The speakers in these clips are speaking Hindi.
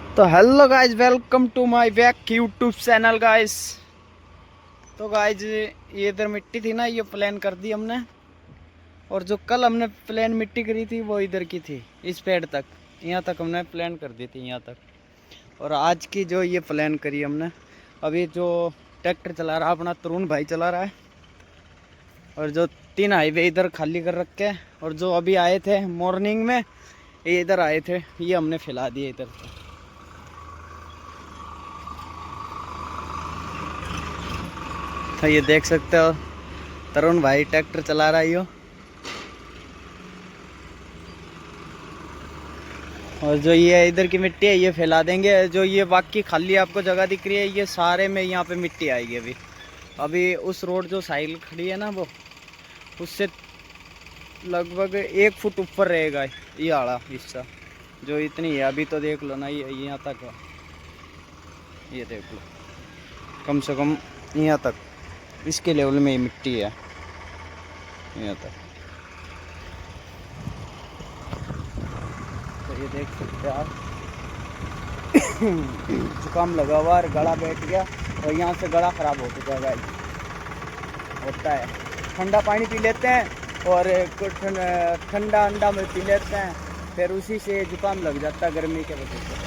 तो hello guys, welcome to my back YouTube channel guys. तो गाइज ये इधर मिट्टी थी ना, ये प्लान कर दी हमने। और जो कल हमने प्लान मिट्टी करी थी वो इधर की थी, इस पेड़ तक, यहाँ तक हमने प्लान कर दी थी यहाँ तक। और आज की जो ये प्लान करी हमने, अभी जो ट्रैक्टर चला रहा अपना तरुण भाई चला रहा है। और जो 3 हाईवे इधर खाली कर रखे हैं, और जो अभी आए थे मॉर्निंग में ये इधर आए थे, ये हमने फैला दिए इधर से। तो ये देख सकते हो तरुण भाई ट्रैक्टर चला रहा है यो। और जो ये इधर की मिट्टी है ये फैला देंगे। जो ये बाकी खाली आपको जगह दिख रही है, ये सारे में यहाँ पे मिट्टी आएगी। अभी अभी उस रोड जो साइकिल खड़ी है ना, वो उससे लगभग 1 फुट ऊपर रहेगा ये आड़ा हिस्सा, जो इतनी है। अभी तो देख लो ना, ये यहाँ तक है, ये देख लो, कम से कम यहाँ तक इसके लेवल में ही मिट्टी है यहाँ तक। तो ये देख सकते हैं आप। जुकाम लगा हुआ और गला बैठ गया, और यहाँ से गला ख़राब हो चुका है गाइस। होता है, ठंडा पानी पी लेते हैं और कुछ ठंडा अंडा में पी लेते हैं, फिर उसी से जुकाम लग जाता है गर्मी के वजह से।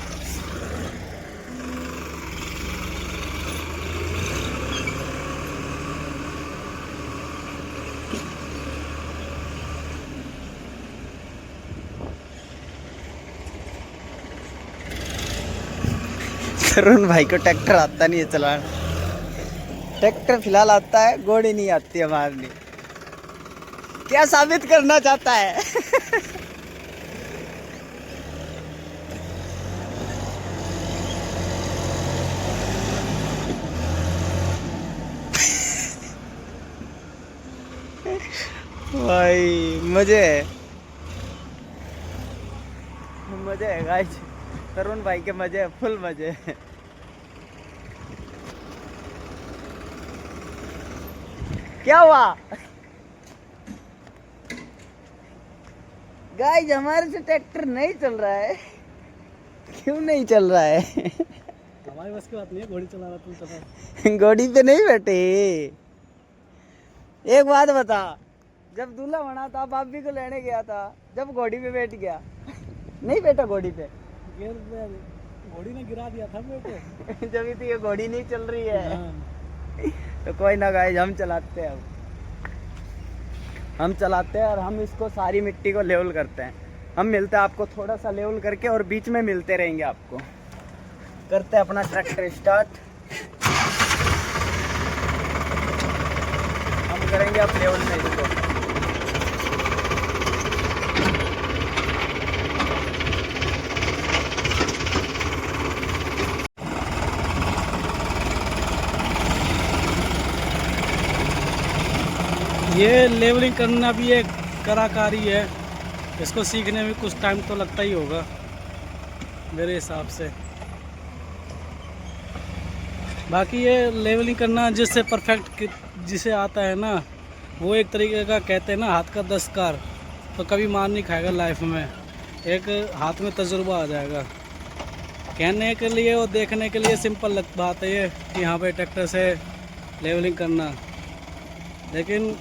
तरुण भाई को ट्रैक्टर आता नहीं है चलाना। ट्रैक्टर फिलहाल आता है, घोड़ी नहीं आती है मारनी। क्या साबित करना चाहता है? भाई मजे है गाइस, तरुण भाई के मजे है, फुल मजे है। क्या हुआ गाइस? हमारे से ट्रैक्टर नहीं चल रहा है। क्यों नहीं चल रहा है? हमारी बस की बात नहीं है, घोड़ी चला रहा तुम चला। घोड़ी पे नहीं बैठे। एक बात बता, जब दूल्हा बना था भाभी को लेने गया था, जब घोड़ी पे बैठ गया, नहीं बैठा घोड़ी पे, घोड़ी ने गिरा दिया था मेरे को। जब तो ये घोड़ी नहीं चल रही है। हाँ। तो कोई ना गाइस, हम चलाते हैं। हम चलाते हैं और हम इसको सारी मिट्टी को लेवल करते हैं। हम मिलते हैं आपको थोड़ा सा लेवल करके, और बीच में मिलते रहेंगे आपको। करते हैं अपना ट्रैक्टर स्टार्ट। हम करेंगे अब लेवल में इसको। ये लेवलिंग करना भी एक कलाकारी है, इसको सीखने में कुछ टाइम तो लगता ही होगा मेरे हिसाब से। बाकी ये लेवलिंग करना जिससे परफेक्ट जिसे आता है ना, वो एक तरीके का कहते हैं ना हाथ का दस्तकार, तो कभी मार नहीं खाएगा लाइफ में। एक हाथ में तजुर्बा आ जाएगा। कहने के लिए और देखने के लिए सिंपल बात है ये कि यहाँ पे ट्रैक्टर से लेवलिंग करना, लेकिन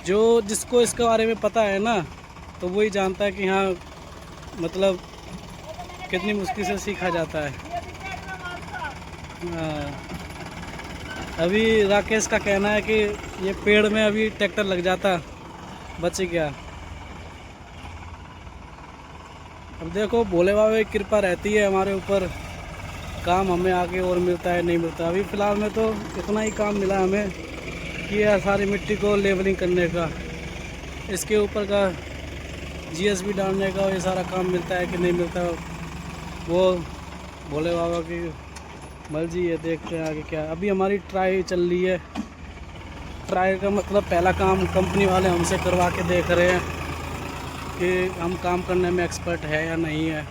जो जिसको इसके बारे में पता है ना, तो वही जानता है कि हाँ मतलब कितनी मुश्किल से सीखा जाता है। अभी राकेश का कहना है कि ये पेड़ में अभी ट्रैक्टर लग जाता बच गया। अब देखो, भोले बाबा की कृपा रहती है हमारे ऊपर, काम हमें आगे और मिलता है नहीं मिलता। अभी फ़िलहाल में तो इतना ही काम मिला हमें कि यह सारी मिट्टी को लेवलिंग करने का, इसके ऊपर का जीएसबी डालने का, ये सारा काम मिलता है कि नहीं मिलता, वो भोले बाबा की मर्जी है। देखते हैं आगे क्या। अभी हमारी ट्राई चल रही है। ट्राई का मतलब पहला काम कंपनी वाले हमसे करवा के देख रहे हैं कि हम काम करने में एक्सपर्ट है या नहीं है।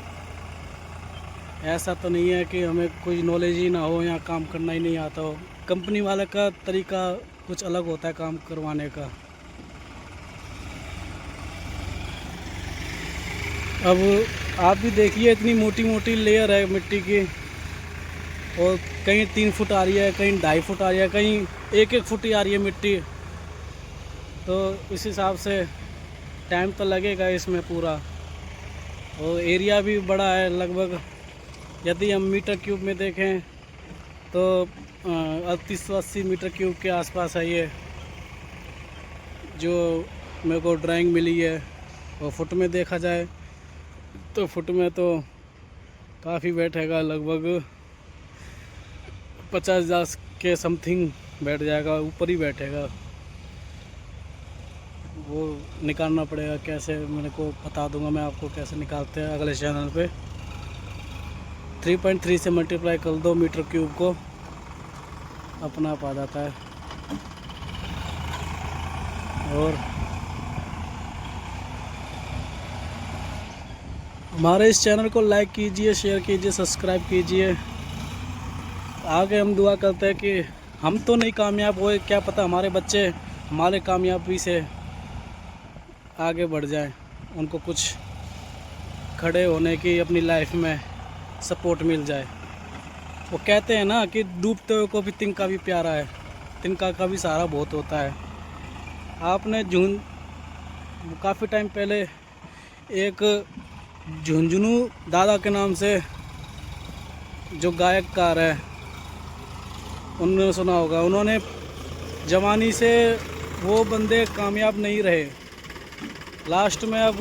ऐसा तो नहीं है कि हमें कोई नॉलेज ही ना हो या काम करना ही नहीं आता हो। कंपनी वाले का तरीका कुछ अलग होता है काम करवाने का। अब आप भी देखिए, इतनी मोटी मोटी लेयर है मिट्टी की, और कहीं 3 फुट आ रही है, कहीं 2.5 फुट आ रही है, कहीं 1-1 फुट ही आ रही है मिट्टी। तो इस हिसाब से टाइम तो लगेगा इसमें पूरा। और एरिया भी बड़ा है, लगभग यदि हम मीटर क्यूब में देखें तो 3880 मीटर क्यूब के आसपास है ये, जो मेरे को ड्राइंग मिली है। और फुट में देखा जाए तो फुट में तो काफ़ी बैठेगा, लगभग 50,000 के समथिंग बैठ जाएगा, ऊपर ही बैठेगा। वो निकालना पड़ेगा कैसे, मेरे को बता दूंगा मैं आपको कैसे निकालते हैं अगले चैनल पे। 3.3 से मल्टीप्लाई कर दो मीटर क्यूब को, अपना आप आ जाता है। और हमारे इस चैनल को लाइक कीजिए, शेयर कीजिए, सब्सक्राइब कीजिए। आगे हम दुआ करते हैं कि हम तो नहीं कामयाब हुए, क्या पता हमारे बच्चे हमारे कामयाबी से आगे बढ़ जाएं, उनको कुछ खड़े होने की अपनी लाइफ में सपोर्ट मिल जाए। वो कहते हैं ना कि डूबते हुए को भी तिनका भी प्यारा है, तिनका का भी सहारा बहुत होता है। आपने काफ़ी टाइम पहले एक झुंझुनू दादा के नाम से जो गायककार है, उन्होंने सुना होगा। उन्होंने जवानी से वो बंदे कामयाब नहीं रहे, लास्ट में अब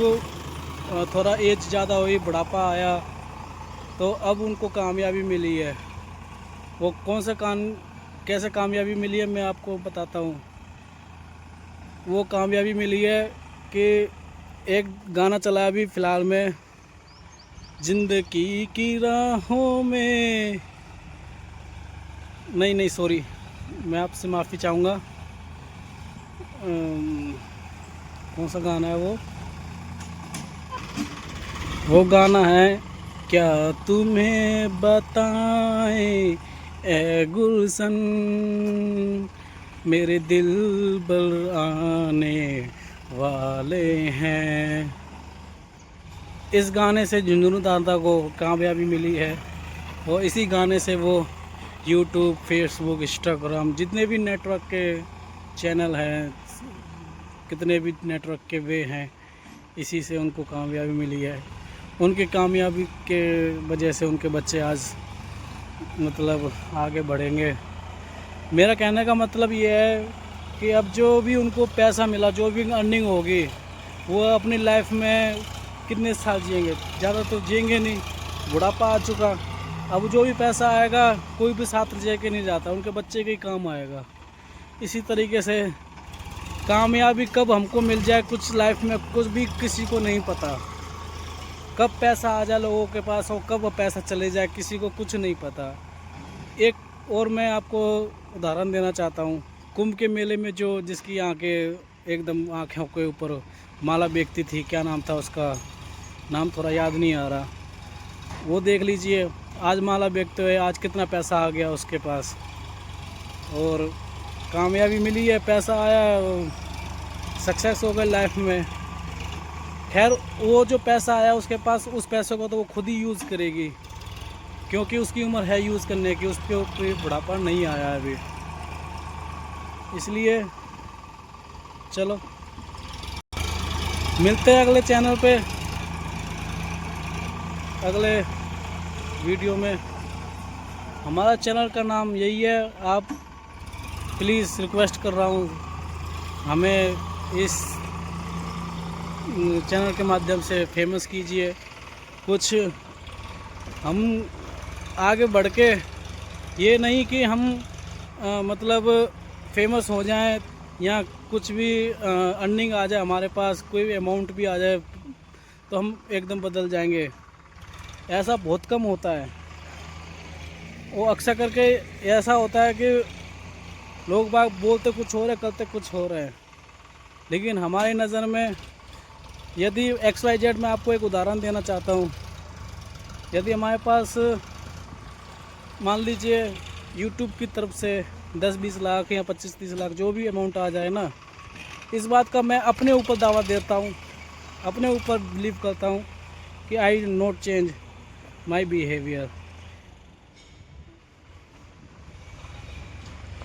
थोड़ा एज ज़्यादा हुई, बुढ़ापा आया, तो अब उनको कामयाबी मिली है। वो कौन से कैसे कामयाबी मिली है मैं आपको बताता हूँ। वो कामयाबी मिली है कि एक गाना चला है अभी फ़िलहाल में, जिंदगी की राहों में, नहीं सॉरी, मैं आपसे माफ़ी चाहूँगा। कौन सा गाना है वो गाना है, क्या तुम्हें बताएं ए गुलशन, मेरे दिल बल आने वाले हैं। इस गाने से झुंझुनू दादा को कामयाबी मिली है, और इसी गाने से वो यूट्यूब, फेसबुक, इंस्टाग्राम, जितने भी नेटवर्क के चैनल हैं, कितने भी नेटवर्क के वे हैं, इसी से उनको कामयाबी मिली है। उनकी कामयाबी के वजह से उनके बच्चे आज मतलब आगे बढ़ेंगे। मेरा कहने का मतलब ये है कि अब जो भी उनको पैसा मिला, जो भी अर्निंग होगी, वो अपनी लाइफ में कितने साल जिएंगे, ज़्यादा तो जिएंगे नहीं, बुढ़ापा आ चुका। अब जो भी पैसा आएगा कोई भी साथ ले के नहीं जाता, उनके बच्चे के ही काम आएगा। इसी तरीके से कामयाबी कब हमको मिल जाए कुछ लाइफ में, कुछ भी किसी को नहीं पता। कब पैसा आ जाए लोगों के पास और कब पैसा चले जाए किसी को कुछ नहीं पता। एक और मैं आपको उदाहरण देना चाहता हूँ। कुंभ के मेले में जो जिसकी आंखें एकदम आँखों के ऊपर माला बेचती थी, क्या नाम था उसका, नाम थोड़ा याद नहीं आ रहा, वो देख लीजिए आज माला बेचते हुए आज कितना पैसा आ गया उसके पास, और कामयाबी मिली है, पैसा आया, सक्सेस हो गए लाइफ में। खैर वो जो पैसा आया उसके पास, उस पैसे को तो वो खुद ही यूज़ करेगी, क्योंकि उसकी उम्र है यूज़ करने की, उसके ऊपर बुढ़ापा नहीं आया अभी। इसलिए चलो मिलते हैं अगले चैनल पे, अगले वीडियो में। हमारा चैनल का नाम यही है, आप प्लीज़ रिक्वेस्ट कर रहा हूँ हमें इस चैनल के माध्यम से फेमस कीजिए। कुछ हम आगे बढ़ के, ये नहीं कि हम मतलब फेमस हो जाएं या कुछ भी अर्निंग आ जाए हमारे पास, कोई भी अमाउंट भी आ जाए तो हम एकदम बदल जाएंगे, ऐसा बहुत कम होता है। वो अक्सर करके ऐसा होता है कि लोग बाग बोलते कुछ हो रहे, करते कुछ हो रहे हैं। लेकिन हमारी नज़र में यदि XYZ, मैं आपको एक उदाहरण देना चाहता हूँ, यदि हमारे पास मान लीजिए YouTube की तरफ से 10-20 लाख या 25-30 लाख जो भी अमाउंट आ जाए ना, इस बात का मैं अपने ऊपर दावा देता हूँ, अपने ऊपर बिलीव करता हूँ कि आई नॉट चेंज माई बिहेवियर।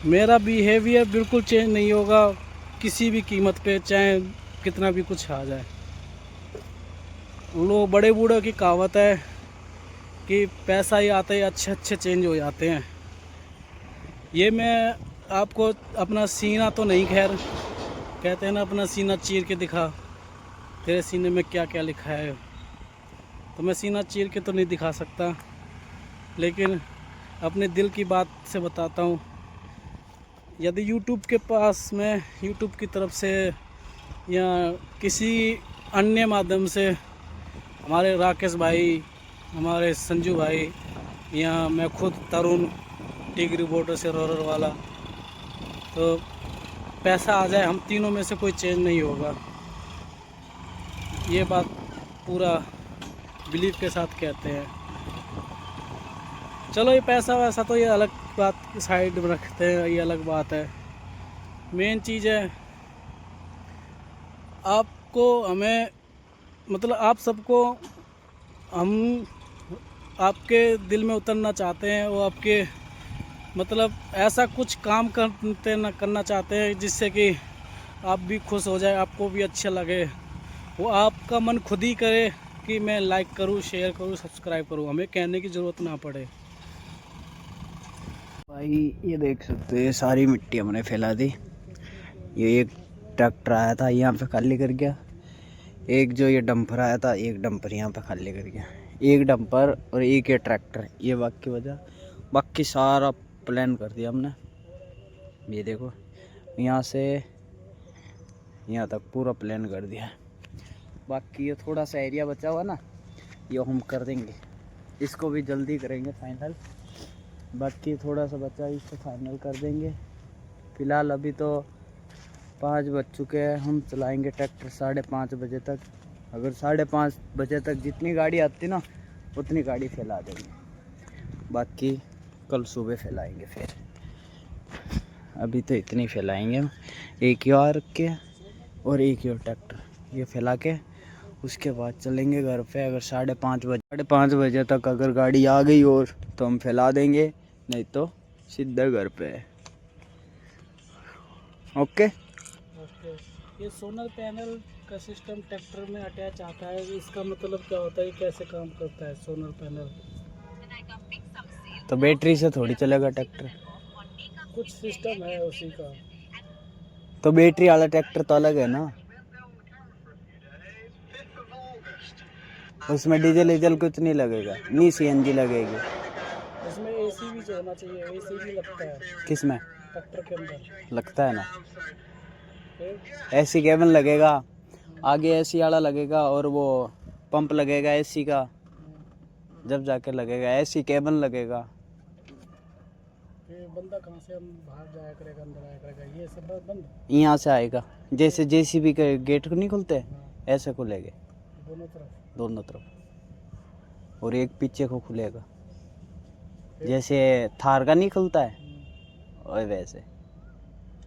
मेरा बिहेवियर बिल्कुल चेंज नहीं होगा किसी भी कीमत पे, चाहे कितना भी कुछ आ जाए। लोग बड़े बूढ़ों की कहावत है कि पैसा ही आते ही अच्छे अच्छे चेंज हो जाते हैं। ये मैं आपको अपना सीना तो नहीं, खैर कहते हैं ना अपना सीना चीर के दिखा, तेरे सीने में क्या क्या लिखा है, तो मैं सीना चीर के तो नहीं दिखा सकता, लेकिन अपने दिल की बात से बताता हूँ। यदि YouTube के पास में YouTube की तरफ से या किसी अन्य माध्यम से हमारे राकेश भाई, हमारे संजू भाई, या मैं खुद तरुण टिगरी बोर्डर से रोरर वाला, तो पैसा आ जाए, हम तीनों में से कोई चेंज नहीं होगा। ये बात पूरा बिलीव के साथ कहते हैं। चलो ये पैसा वैसा तो ये अलग बात साइड में रखते हैं, ये अलग बात है। मेन चीज़ है आपको, हमें, मतलब आप सबको हम आपके दिल में उतरना चाहते हैं, वो आपके मतलब ऐसा कुछ काम करना चाहते हैं जिससे कि आप भी खुश हो जाए, आपको भी अच्छा लगे। वो आपका मन खुद ही करे कि मैं लाइक करूँ, शेयर करूँ, सब्सक्राइब करूँ, हमें कहने की ज़रूरत ना पड़े। भाई ये देख सकते हो, ये सारी मिट्टी हमने फैला दी। ये एक ट्रैक्टर आया था यहाँ पे खाली कर गया, एक जो ये डंपर आया था, एक डंपर यहाँ पे खाली कर गया, एक डंपर और एक ये ट्रैक्टर, ये बाकी वजह, बाकी सारा प्लान कर दिया हमने। ये देखो यहाँ से यहाँ तक पूरा प्लान कर दिया है। बाकी ये थोड़ा सा एरिया बचा हुआ ना, ये हम कर देंगे, इसको भी जल्दी करेंगे फाइनल। बाकी थोड़ा सा बचा है, इसको फाइनल कर देंगे। फ़िलहाल अभी तो 5 बज चुके हैं, हम चलाएंगे ट्रैक्टर 5:30 बजे तक। अगर 5:30 बजे तक जितनी गाड़ी आती ना उतनी गाड़ी फैला देंगे, बाकी कल सुबह फैलाएंगे। फिर अभी तो इतनी फैलाएंगे हम, एक ही और रख के और एक ही और ट्रैक्टर, ये फैला के उसके बाद चलेंगे घर पे। अगर 5:30 बजे तक अगर गाड़ी आ गई और तो हम फैला देंगे, नहीं तो सीधा घर पे है। ओके। ये सोलर पैनल का सिस्टम ट्रैक्टर में अटैच आता है, इसका मतलब क्या होता है, कैसे काम करता है सोलर पैनल? तो बैटरी से थोड़ी चलेगा ट्रैक्टर, कुछ सिस्टम है उसी का। तो बैटरी वाला ट्रैक्टर तो अलग है ना, उसमें डीजल कुछ नहीं लगेगा, नहीं CNG लगेगी। इसमें एसी भी जो होना चाहिए, एसी भी लगता है किसमें? ट्रैक्टर के अंदर लगता है ना, फिर एसी केबल लगेगा, आगे एसी वाला लगेगा और वो पंप लगेगा एसी का, जब जाके लगेगा एसी केबल लगेगा। फिर बंदा कहाँ से हम बाहर जाया करेगा, अंदर आया करेगा, ये सब बंद यहाँ से आएगा, जैसे JCB के गेट नहीं खुलते ऐसे खुलेंगे दोनों तरफ, और एक पीछे को खुलेगा, जैसे थार का नहीं खुलता है और वैसे।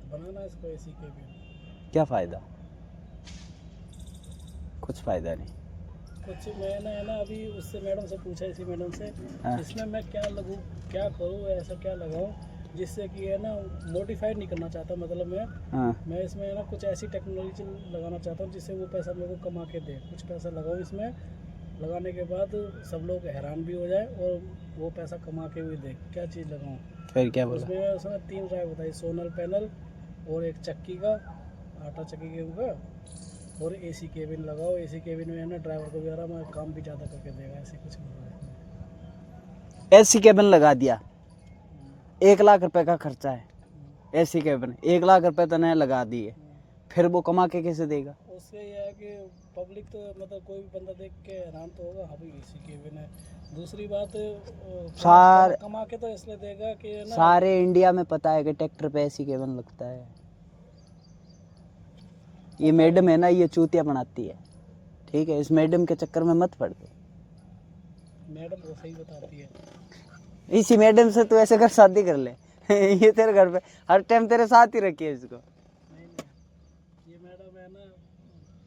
बनाना इसको एसी के भी क्या फ़ायदा? कुछ फ़ायदा नहीं। कुछ मैंने है ना अभी उससे मैडम से पूछा, इसी मैडम से, हाँ। इसमें मैं क्या लगूँ, क्या करूँ, ऐसा क्या लगाऊँ जिससे कि है ना मॉडिफाइड नहीं करना चाहता, मतलब मैं इसमें है ना कुछ ऐसी टेक्नोलॉजी लगाना चाहता हूँ जिससे वो पैसा मेरे को कमा के दे। कुछ पैसा लगाऊँ इसमें, लगाने के बाद सब लोग हैरान भी हो जाए और वो पैसा कमा के भी दे। क्या चीज़ लगाऊँ? फिर क्या बोला? उसमें उसने 3 राय बताई, सोलर पैनल और एक चक्की का, आटा चक्की के ऊपर, और एसी केबिन लगाओ। एसी केबिन में है ना ड्राइवर को भी आराम है, काम भी ज़्यादा करके देगा। ऐसे कुछ एसी केबल लगा दिया, 1 लाख रुपए का खर्चा है एसी केबल, 1 लाख रुपए तो नहीं लगा दिए, फिर वो कमा के कैसे देगा? उससे ये है कि पब्लिक तो मतलब कोई भी बंदा देख के हैरान तो होगा, हाँ भाई एसी केबिन है। दूसरी बात कमा के तो इसलिए देगा कि ना सारे इंडिया में पता है कि ट्रैक्टर पे एसी केबल लगता है। ये मैडम है ना, ये चूतिया बनाती है, ठीक है, इस मैडम के चक्कर में मत पड़ दे। मैडम वो सही बताती है। इसी मैडम से तू ऐसे कर शादी कर ले ये तेरे घर पे हर टाइम तेरे साथ ही रखिए इसको। नहीं ये मैडम है ना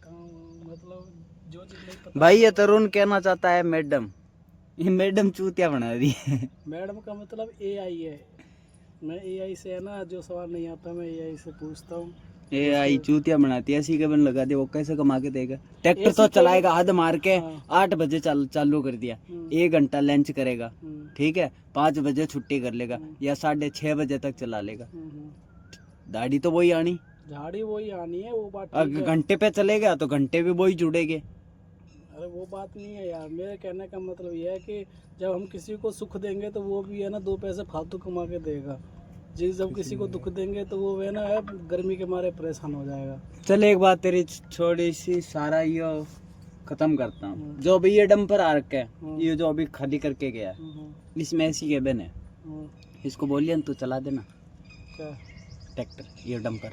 काम, मतलब जो लॉजिक नहीं पता। भाई ये तरुण कहना चाहता है मैडम, ये मैडम चूतिया बना रही है। मैडम का मतलब AI है। मैं AI से है ना, जो सवाल नहीं आता मैं AI से पूछता हूँ। ये आई चूतिया बनाती है, ऐसी केबल लगा दे, वो कैसे कमा के देगा? ट्रैक्टर ऐसी तो केबल- चलाएगा हद मार के। हाँ। 8 बजे चालू कर दिया, हम्म, 1 घंटा लंच करेगा, ठीक है, 5 बजे छुट्टी कर लेगा या 6:30 बजे तक चला लेगा। दाढ़ी तो वही आनी, झाड़ी वही आनी है, वो बात ठीक अगर है। घंटे पे चलेगा तो घंटे भी वही जुड़ेगे। अरे वो बात नहीं है यार, मेरे कहने का मतलब ये है कि जब हम किसी को सुख देंगे तो वो भी है ना 2 पैसे फालतू कमा के देगा। जब किसी को दुख देंगे तो वो है ना गर्मी के मारे परेशान हो जाएगा। चल एक बात तेरी छोटी सी सारा ये खत्म करता हूँ। जो अभी ये डंपर आ रखा है, ये जो अभी खाली करके गया है, इसमें ऐसी केबन है, इसको बोलिए ना तू चला देना क्या ट्रैक्टर, ये डंपर।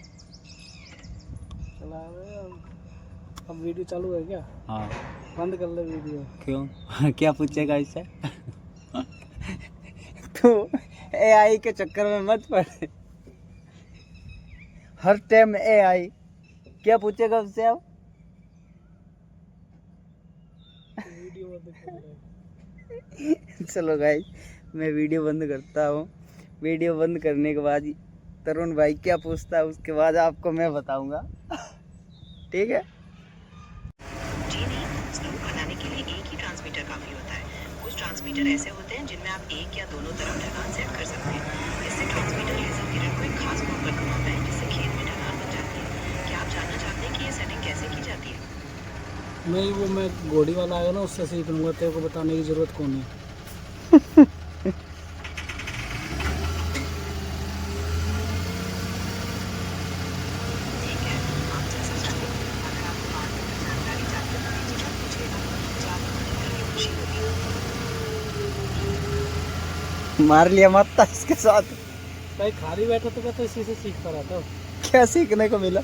चला रहे हो? अब वीडियो चालू है क्या? हाँ। बंद कर ले वीडियो। क्यों? क्या पूछेगा इससे? तू AI के चक्कर में मत पड़, हर टाइम AI। क्या पूछेगा उससे अब? वीडियो बंद कर ले। चलो गाइस, मैं वीडियो बंद करता हूँ। वीडियो बंद करने के बाद तरुण भाई क्या पूछता है उसके बाद आपको मैं बताऊंगा। ठीक है। जी नहीं, स्लोप बनाने के लिए एक ही ट्रांसमीटर काफी होता है। कुछ ट्रांसमीटर ऐसे होते हैं जिनमें आप एक या दोनों तरफ ढलान सेट कर सकते हैं। इससे ट्रांसमीटर लेजर मिरर को एक खास कोण पर घुमाता है, जिससे खेत में ढलान बन जाती है। क्या आप जानना चाहते हैं कि ये सेटिंग कैसे की जाती है? नहीं, वो मैं घोड़ी वाला आया ना, उससे सीख लूँगा, तेरे को बताने की जरूरत कौन है। ठीक है, आप जैसा चाहें। अगर आपको बात में कोई जानकारी चाहिए तो बेझिझक पूछिएगा, मुझे आपकी मदद करके खुशी होगी। मार लिया मत था इसके साथ। भाई खाली बैठा तो कहते इसी से सीखता रहता हूँ क्या सीखने को मिला?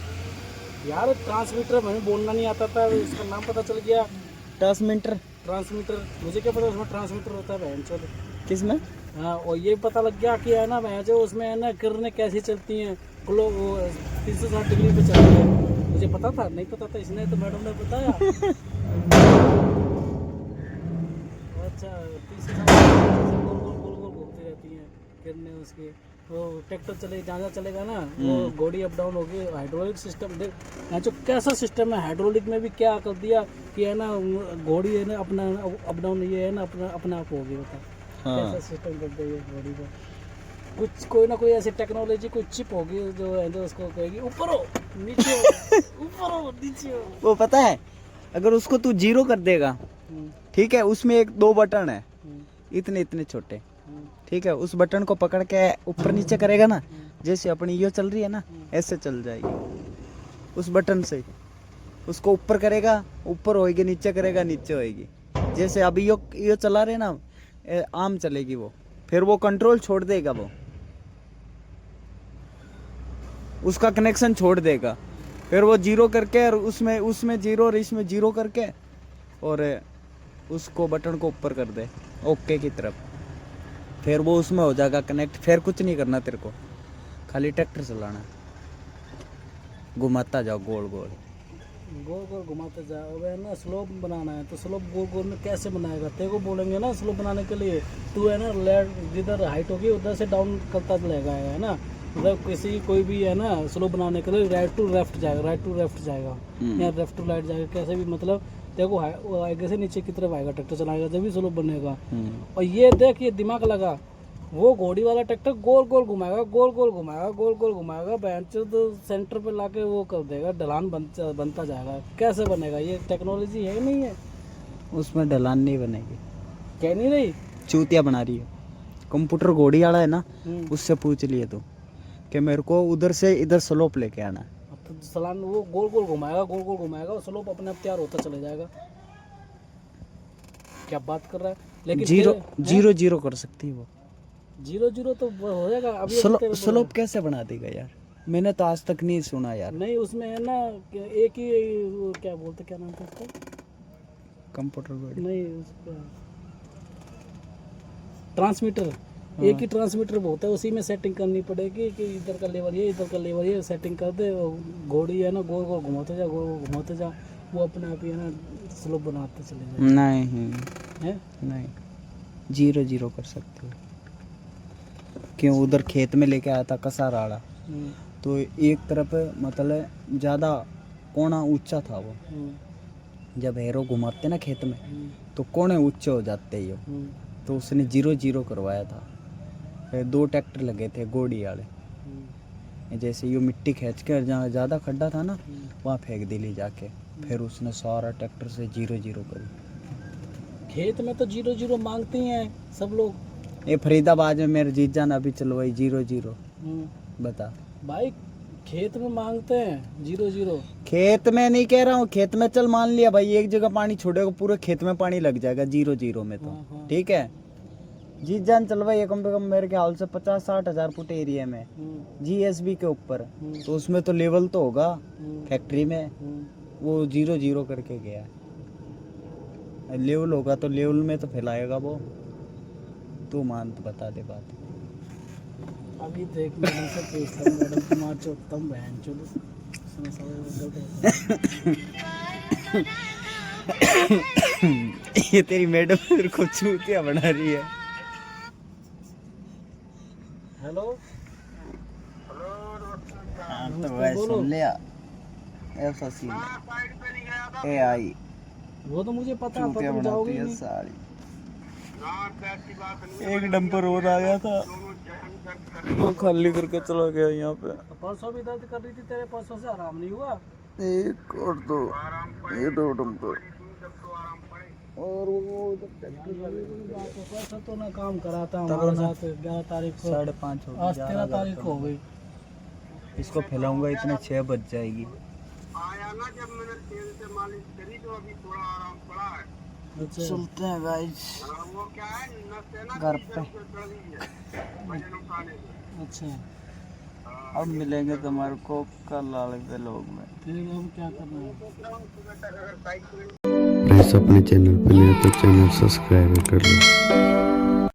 यार। ट्रांसमीटर हमें बोलना नहीं आता था, इसका नाम पता चल गया। ट्रांसमीटर ट्रांसमीटर, मुझे क्या पता उसमें ट्रांसमीटर होता है बहन चोद। किसमें? हाँ, और ये पता लग गया कि है ना बहन जो उसमें है ना किरणें कैसी चलती हैं, वो 360 डिग्री पे चलती है। मुझे पता था, नहीं पता था, इसने तो मैडम ने बताया। अच्छा, 360 गोल गोल गोल गोल घूमती रहती हैं किरणें उसकी। वो ट्रैक्टर चले जहाँ चलेगा ना, वो घोड़ी अप डाउन होगी। हाइड्रोलिक सिस्टम देख यहाँ जो कैसा सिस्टम है, हाइड्रोलिक में भी क्या कर दिया कि है ना घोड़ी है ना अपना अप डाउन ये है ना अपना आप होगी। बता कैसा सिस्टम कर दिया घोड़ी का। कुछ कोई ना कोई ऐसी टेक्नोलॉजी, कोई चिप होगी जो है जो उसको कहेगी ऊपर हो नीचे हो, ऊपर हो नीचे हो। वो पता है, अगर उसको तू 0 कर देगा, ठीक है, उसमें 1-2 बटन है, इतने इतने छोटे, ठीक है, उस बटन को पकड़ के ऊपर नीचे करेगा ना, जैसे अपनी ये चल रही है ना, ऐसे चल जाएगी। उस बटन से उसको ऊपर करेगा, ऊपर होएगी, नीचे करेगा, नीचे होएगी। जैसे अभी ये चला रहे ना, आम चलेगी वो, फिर वो कंट्रोल छोड़ देगा, वो उसका कनेक्शन छोड़ देगा, फिर वो 0 करके और उसमें 0 और इसमें 0 करके और उसको बटन को ऊपर कर दे ओके की तरफ, फिर वो उसमें हो जाएगा कनेक्ट। फिर कुछ नहीं करना तेरे को, खाली ट्रैक्टर चलाना, घुमाता जाओ गोल गोल गोल गोल घुमाते जाओ। अब है ना स्लोप बनाना है तो स्लोप गोल गोल में कैसे बनाएगा, तेरे को बोलेंगे ना स्लोप बनाने के लिए, तू है ना लेफ्ट जिधर हाइट होगी उधर से डाउन करता चलेगा, है ना। मतलब किसी कोई भी है ना स्लोप बनाने के लिए राइट टू लेफ्ट जाएगा, राइट टू लेफ्ट जाएगा या लेफ्ट टू राइट जाएगा, कैसे भी मतलब तेरे को आगे से नीचे की तरफ आएगा, ट्रैक्टर चलाएगा जब भी स्लोप बनेगा। और ये देख, ये दिमाग लगा, वो घोड़ी वाला ट्रैक्टर गोल गोल घुमाएगा, गोल गोल घुमाएगा, गोल गोल घुमाएगा, बेंच तो सेंटर पे लाके वो कर देगा, ढलान बनता जाएगा। कैसे बनेगा? ये टेक्नोलॉजी है नहीं है उसमें ढलान नहीं बनेगी। कह नहीं रही, चूतिया बना रही है। कंप्यूटर घोड़ी वाला है ना, उससे पूछ लिए तू कि मेरे को उधर से इधर स्लोप लेके आना। अब तो सलान वो गोल गोल घुमाएगा, गोल गोल घुमाएगा, स्लोप अपने आप तैयार होता चले जाएगा। क्या बात कर रहा है? लेकिन 0 कर सकती है वो। 0 तो वो हो जाएगा। अभी स्लोप कैसे बना देगा यार? मैंने तो आज तक नहीं सुना यार। नहीं, उसमें है ना एक ही वो क्या बोलते, क्या नाम था उसका? कंप्यूटर घोड़ी नहीं, ट्रांसमीटर। एक ही ट्रांसमीटर होता है, उसी में सेटिंग करनी पड़ेगी कि इधर का लेवल ये, इधर का लेवल ये, सेटिंग कर दे। घोड़ी है ना गोल गोल घुमाते जा, गोल गोल घुमाते जा, वो अपने आप ही है ना स्लो बनाते चले जाए। नहीं हैं? नहीं, 0-0 कर सकते हो। क्यों, उधर खेत में लेके आया था कसाराड़ा, तो एक तरफ मतलब ज़्यादा कोना ऊंचा था वो। जब हैरो घुमाते ना खेत में तो कोने ऊंचे हो जाते ही हो, तो उसने 0-0 करवाया था। फिर 2 ट्रैक्टर लगे थे गोड़ी वाले, जैसे ये मिट्टी खींच कर जहाँ ज़्यादा खड्डा था ना वहाँ फेंक दी ले जाके, फिर उसने सारा ट्रैक्टर से 0-0 करी। खेत में तो 0-0 मांगते ही हैं सब लोग। ये फरीदाबाद में मेरे जीजा ने अभी चलवाई 0-0। बता भाई खेत में मांगते हैं 0-0। खेत में नहीं कह रहा हूँ, खेत में चल मान लिया भाई एक जगह पानी छोड़ेगा पूरे खेत में पानी लग जाएगा 0-0 में, तो ठीक है। जीजा ने चलवाई कम से कम मेरे ख्याल से 50-60 हज़ार फुट एरिया में, GSB के ऊपर, तो उसमें तो लेवल तो होगा फैक्ट्री में, वो 0-0 करके गया। लेवल होगा तो लेवल में तो फैलाएगा वो, तू मान तो बता दे बात। अभी देख मैडम से पूछता हूँ, मैडम तुम्हारा चौथम बहन चलो ये तेरी मैडम मेरे को चूतिया बना रही है। हेलो हाँ तो वैसे सुन लिया, ऐसा सीन है। AI वो तो मुझे पता है, पर चूतिया तुम बनाती जाओगे है नहीं। सारी। एक डंपर और आ गया था, वो खाली करके चला गया यहाँ पे। परसों भी दर्द कर रही थी तेरे, परसों से आराम नहीं हुआ। एक और दो, ये 2 डंपर और वो परसों तो ना काम करा था हमारे साथ 11 तारीख को, 5:30 हो आज 13 तारीख हो गई। इसको फैलाऊंगा इतने 6 बज जाएगी। अच्छा चलते हैं गाइस घर पे। अच्छा, अब मिलेंगे तुम्हारे को कल वाले लोग में। फिर हम क्या करना है? प्लीज अपने चैनल पर नए तो चैनल सब्सक्राइब कर लो।